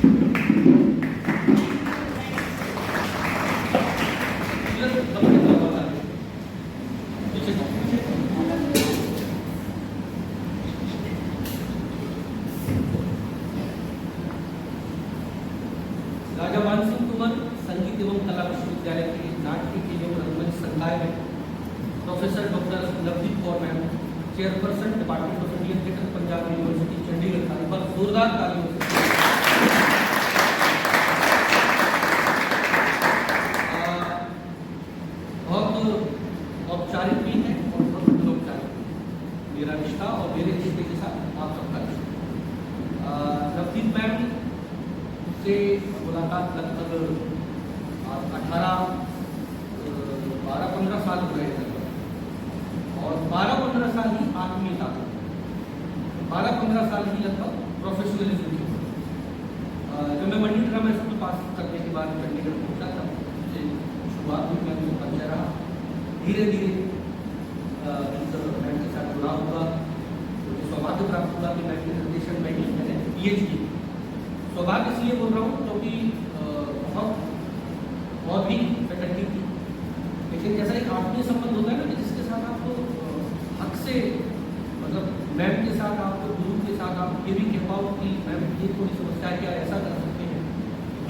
राजा मानसिंह तोमर संगीत एवं कला विश्वविद्यालय के नाट्य के एवं रंगमंच संकाय में professor doctor Lovedeep Kaur ma'am, chairperson department of Indian theatre, Punjab university Chandigarh का, पर जोरदार तालियों से बहुत औपचारिक भी है और बहुत अनौपचारिक भी। मेरा रिश्ता और मेरे रिश्ते के साथ आप सबका रिश्ता। लवदीप मैम से मुलाकात लगभग 12-15 साल हो गए हैं और 12-15 साल ही आत्मीयता, 12-15 साल ही लगभग प्रोफेशनलिज्म की। जब मैं मंडी ड्रामा स्कूल पास करने के बाद चंडीगढ़ पहुंचा था, मुझे शुरुआत हुई, मैं मुझे परिचय रहा, धीरे धीरे मैम के साथ जुड़ा हुआ, मुझे सौभाग्य प्राप्त हुआ कि मैं निर्देशन में ही मैंने PhD। सौभाग्य इसलिए बोल रहा हूँ क्योंकि बहुत और भी फैकल्टी थी, लेकिन जैसा एक आत्मीय संबंध होता है ना कि जिसके साथ आप हक से, मतलब मैम के साथ, आप गुरु के साथ आप ये भी कह पाओ कि मैम ये थोड़ी समस्या है, क्या ऐसा कर सकते हैं,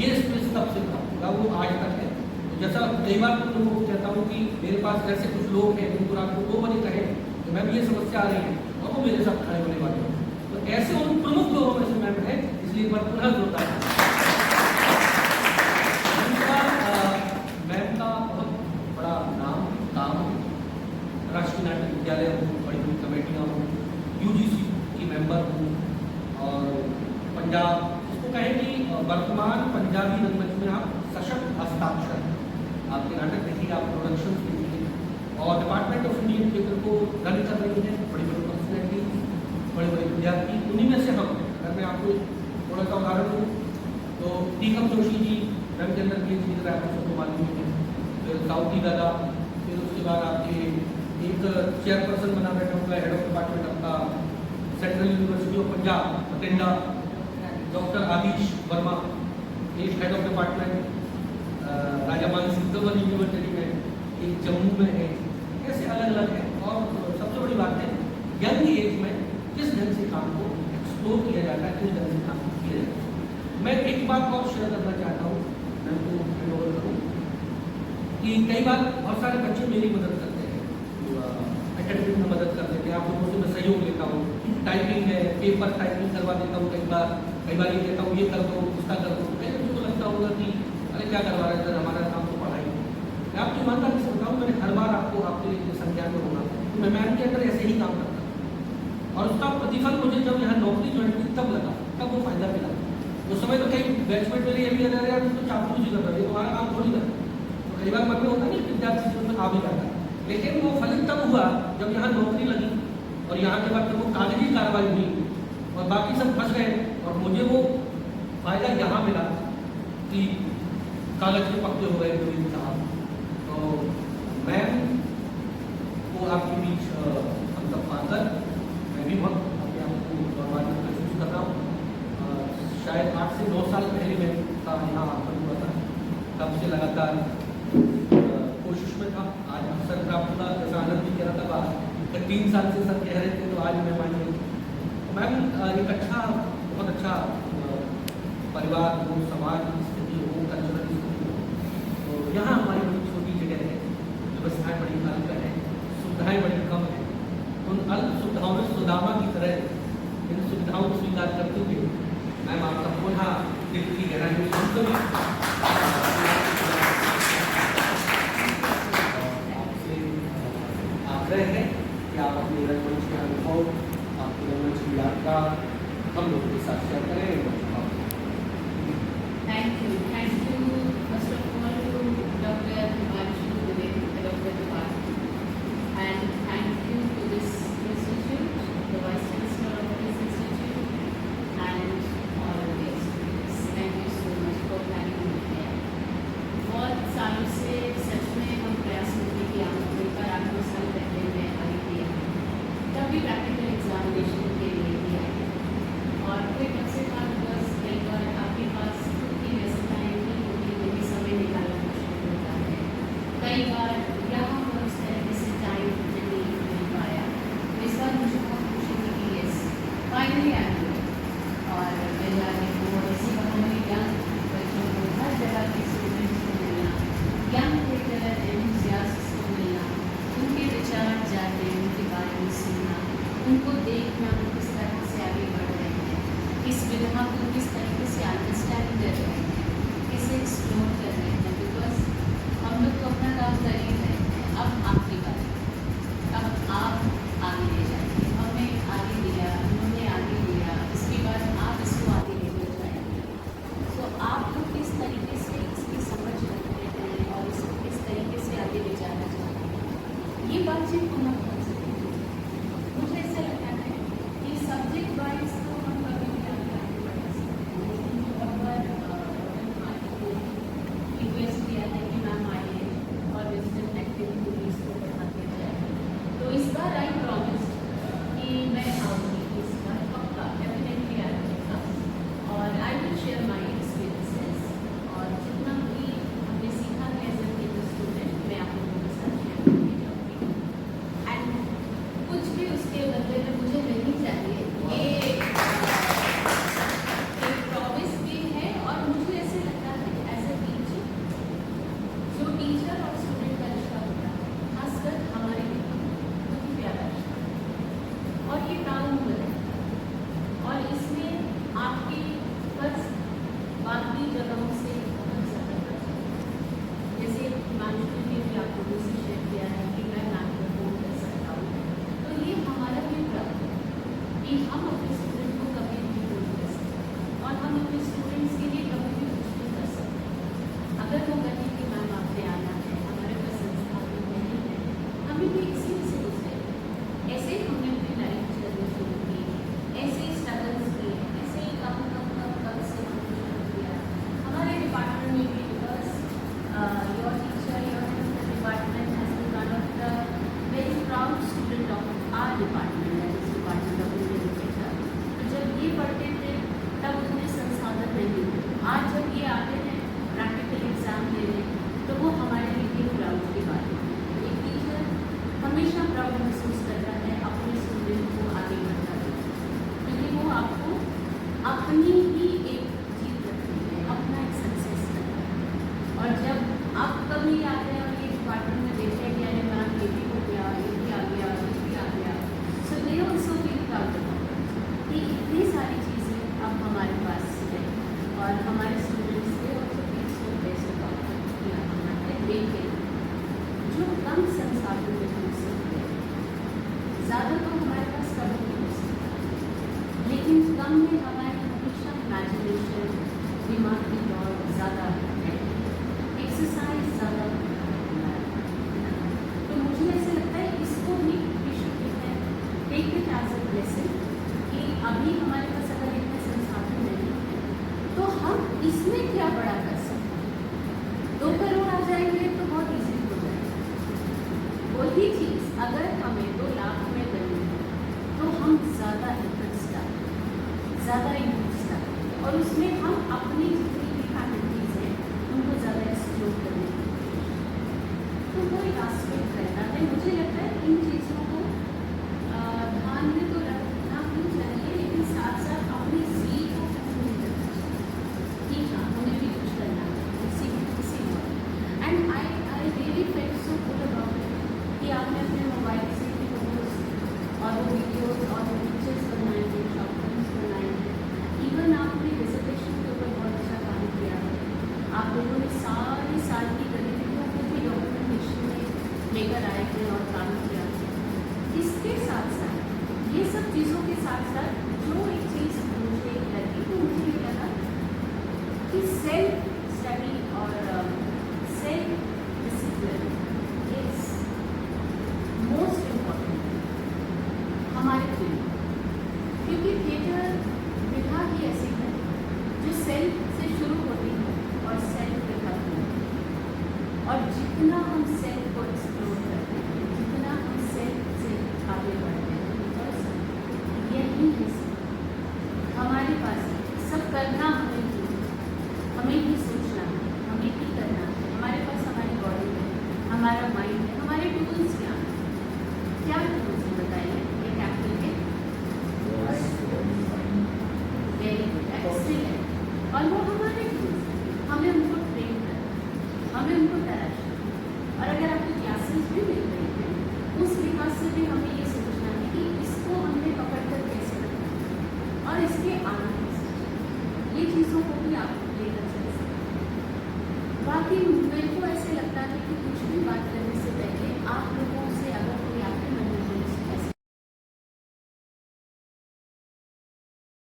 ये स्पेस तब से प्राप्त होगा, वो आज तक है। तो जैसा कई बार मैं लोगों को कहता हूँ कि मेरे पास ऐसे कुछ लोग हैं जिनको रात को 2 बजे कहें तो मैम ये समस्या आ रही है और वो मेरे साथ खड़े होने वाले हैं। तो ऐसे उन प्रमुख लोगों में से मैम है, इसलिए पर पुनः जोता है। मैम का बहुत बड़ा नाम, काम, राष्ट्रीय नाट्य विद्यालय हूँ, बड़ी बड़ी कमेटियाँ हूँ, UGC की मेंबर हूँ, और पंजाब, इसको कहें कि वर्तमान पंजाबी रंगमंच में आप सशक्त हस्ताक्षर, आपके नाटक देखिए, आप प्रोडक्शन देखिए, और डिपार्टमेंट ऑफ इंडियन थिएटर को रन कर रही है बड़ी बड़ी पर्सनैलिटी, बड़े बड़े विद्यार्थी, उन्हीं में से हम। अगर मैं आपको थोड़ा सा उदाहरण दूँ तो टीकम जोशी जी मैम के अंदर PhD कर रहा है, सबको मालूम है, फिर साउथी दादा, फिर उसके बाद आपके एक चेयरपर्सन बना बैठा हुआ है, हेड ऑफ डिपार्टमेंट आपका central university of Punjab Bathinda, doctor Adish Verma, एक head of department Raja Mansingh Tomar university में, एक जम्मू में है, ऐसे अलग अलग है। और सबसे बड़ी बात है, यंग एज में किस ढंग से काम को एक्सप्लोर किया जाता है, किस ढंग से काम किया जाता है। मैं एक बात और शेयर करना चाहता हूँ, मैं तो हैंड ओवर करूँ कि कई बार बहुत सारे बच्चे मेरी मदद करते हैं, एकेडमिक में मदद कर देते हैं, आप लोगों से मैं सहयोग लेता हूँ, टाइपिंग है, पेपर टाइपिंग करवा देता हूँ, कई बार ये कहता हूँ ये कर दो, उसका कर दो, कई बच्चों को लगता होगा कि अरे क्या करवा रहे थे, हमारा काम तो पढ़ाई। मैं आपको ईमानदारी से बताऊँ, मैंने हर बार आपको आपके लिए संज्ञान में होना था, तो मैं मैम के अंदर ऐसे ही काम करता था, और उसका प्रतिफल मुझे जब यहाँ नौकरी ज्वाइन की तब लगा, तब वो फायदा मिला। उस समय तो कई बैचमेंट मेरे ये भी कहते हैं यार तो चापलूसी कर रहे, तुम्हारा काम थोड़ी कर, तो कई बार मन में होता नहीं, विद्यार्थी जीवन में आ भी जाता है, लेकिन वो फलित तब हुआ जब यहाँ नौकरी लगी, और यहाँ के बाद जब वो कागजी कार्रवाई हुई और बाकी सब फंस गए, और मुझे वो फायदा यहाँ मिला कि कागज के पक्के हो गए गोविंद साहब। तो मैम को आपके बीच हम सब पाकर मैं भी बहुत अपने आप को गौरवान्वित महसूस कर रहा हूँ। शायद 8 से 9 साल पहले मैं था यहाँ आकर हुआ था, तब से लगातार कोशिश में था, आज अवसर प्राप्त हुआ। जैसा आनंद भी कह रहा था बात, 3 साल से सब कह रहे थे, तो आज मैं मान गई। मैम एक अच्छा, बहुत अच्छा परिवार हो, समाज की स्थिति हो, कल्चरल स्थिति हो, तो यहाँ हमारी बड़ी छोटी जगह है, व्यवस्थाएँ बड़ी अल्प है, सुविधाएँ बड़ी कम है। उन अल्प सुविधाओं में सुदामा की तरह इन सुविधाओं को स्वीकार करते हुए मैम आपका पुनः दिल की गहराई में आपसे आग्रह है कि आप अपने रंगमंच के अनुभव, आपकी रंगमंच की यात्रा हम लोगों के साथ शेयर करें। Thank you. Thank you, first of all, to Dr. Himanshu Dubey, head of the department, and thank you to this institute, the Vice Chancellor of this institute, and all of the students. Thank you so much for having me here. बहुत सालों से सच में हम प्रयास करने की आमद होकर 8 साल पहले मैं आई थी यहाँ, तभी प्रैक्टिकल एग्जामिनेशन के लिए भी आई, और कोई कम से कम बस कई बार आपके पास फाइनली आई एम और मेरे आने को ऐसी कहानी यंग बच्चों को हर जगह के स्टूडेंट्स को मिलना, यंग थिएटर एंथुसियास्ट्स को मिलना, उनके विचार जानने, उनके बारे में सुनना, उनको देखना वो किस तरह से आगे बढ़ रहे हैं, इस विधा को किस तरीके से अंडरस्टैंड कर रहे हैं, किसे एक्सप्लोर कर रहे हैं। बिकॉज हम लोग तो अपना काम कर ही रहे हैं, अब आपकी बात है, अब आप आगे ले जाएंगे। हमने आगे लिया, उन्होंने आगे लिया, इसके बाद आप इसको आगे लेकर जाएंगे। तो आप लोग किस तरीके से इसकी समझ रखते हैं और इसको किस तरीके से आगे ले जाना चाहते हैं, ये बातचीत होना बहुत ज़रूरी है। मुझे ऐसा लगता है कि सब्जेक्ट वाइज तो हम कभी भी आगे बढ़ सकते हैं, लेकिन बहुत बार रिक्वेस्ट किया है कि मैम आइए और विजिटल एक्टिविटीज़ को बढ़ाते जाए। तो इस बार आई प्रॉमिस कि मैं आऊँगी, इस बार पक्का डेफिनेटली आऊँगा और I will share my experiences और जितना भी हमने सीखा है एज ए स्टूडेंट मैं आप लोगों के साथ शेयर करके जाऊँगी। एंड कुछ भी उसके बदले में मुझे नहीं चाहिए, ये एक प्रॉमिस भी है। और मुझे ऐसे लगता है एज ए टीचर, जो टीचर और स्टूडेंट का रिश्ता होता है, खासकर हमारे लिए बहुत ही प्यारा रिश्ता है और ये तालमेल है। और इसमें आपकी बस बाकी जगहों से बहुत ज़्यादा बढ़ जाती है। जैसे हिमांशु ने भी आप लोगों से शेयर किया है कि मैं मैम को फ़ोन कर सकता हूँ, तो ये हमारा भी प्राप्त है कि हम अपने स्टूडेंट को कभी भी फ़ोन कर सकते हैं और हम अपने स्टूडेंट्स के लिए कभी भी कुछ भी कर सकते हैं। अगर वो कहें कि मैम आपने आना है, हमारे पास संसाधन नहीं है, हमें भी इसी से गुजरे। ऐसे ही हमने अपनी लाइफ जर्नी शुरू की, ऐसे ही स्ट्रगल्स किए, ऐसे ही कम से हमने शुरू किया। हमारे डिपार्टमेंट में भी because your teacher, your department has been one of the very proud student of our department, that is department of Indian literature. तो जब ये पढ़ते थे तब उतने संसाधन नहीं थे। आज जब ये आते हैं प्रैक्टिकल एग्जाम देने, तो वो हमारे लिए एक प्राउड की बात है। एक टीचर हमेशा प्राउड महसूस करता है अपने स्टूडेंट को आगे बढ़ता है, क्योंकि वो आपको अपनी ही एक जीत रखती है, अपना एक सक्सेस करता है। और जब आप कभी आते हैं और ये डिपार्टमेंट में देखते हैं कि अरे मैम ये भी हो गया, ये भी आ गया, ये भी आ गया, सो दे ऑल्सो फील प्राउड कि इतनी सारी चीज़ें अब हमारे पास है और हमारे स्टूडेंट्स के और सो बेस्ट किया होना है। लेकिन जो कम संसाधन में हो सकते हैं, ज़्यादा तो हमारे पास कभी नहीं हो सकता, लेकिन कम में हमारे हमेशा इमेजिनेशन, दिमाग की दौड़ ज़्यादा है, एक्सरसाइज ज़्यादा है। तो मुझे ऐसा लगता है इसको भी take it as a blessing कि अभी हमारे पास अगर इतने संसाधन नहीं है तो हम इसमें क्या बड़ा कर सकते हैं। 2 करोड़ आ जाएंगे तो बहुत ईजी हो जाएगा। वही चीज़ अगर हमें 2 लाख में करनी है तो हम ज़्यादा एफर्ट्स डालें, ज़्यादा इनपुट्स डालें और उसमें हम अपनी जितनी भी फैकल्टीज़ हैं उनको ज़्यादा एक्सप्लोर करने की कोशिश करें। तो वो एक आस्पेक्ट रहता है। मुझे लगता है इन चीज़ों को ध्यान में तो रखना भी चाहिए, लेकिन साथ साथ अपनी सीख को खत्म नहीं करना चाहिए कि हाँ हमें भी कुछ करना है इसी में। And I really felt so good about it कि आपने अपने मोबाइल से भी फोटोज और वो वीडियोज और वो पिक्चर्स बनाएंगे, शॉर्ट फिल्म्स बनाएंगे। इवन आपने डिसर्टेशन के ऊपर बहुत अच्छा काम किया है। आप लोगों ने सारे साल की गतिविधियों को भी डॉक्यूमेंटेशन में लेकर आए थे और काम किया। इसके साथ साथ ये सब चीज़ों के साथ साथ जो एक चीज़ मुझे लगी तो मुझे ये लगा कि सेल्फ स्टडी और self discipline is most important हमारे फील्ड, क्योंकि थिएटर विधा ही ऐसी है जो सेल्फ से शुरू होती है और सेल्फ पे खत्म होती है। और जितना हम सेल्फ को एक्सप्लोर करते हैं, जितना हम सेल्फ से आगे बढ़ते हैं, बिकॉज यही है हमारे पास सब करना हमें ही सोचना है, हमें ही करना है। हमारे पास हमारी बॉडी है, हमारा माइंड है, हमारे टूल्स क्या टूल्स बताइए एक एक्टर के और अगर आपको क्लासेस भी मिल रही हैं, उस लिहाज से भी हमें ये सोचना है कि इसको हमने पकड़ कर कैसे रखना है और इसके आगे कैसे चलना है। ये चीज़ों को भी आप लेकर चल सकते हैं। बाकी मेरे को ऐसे लगता है कि कुछ भी बात करने से पहले आप लोग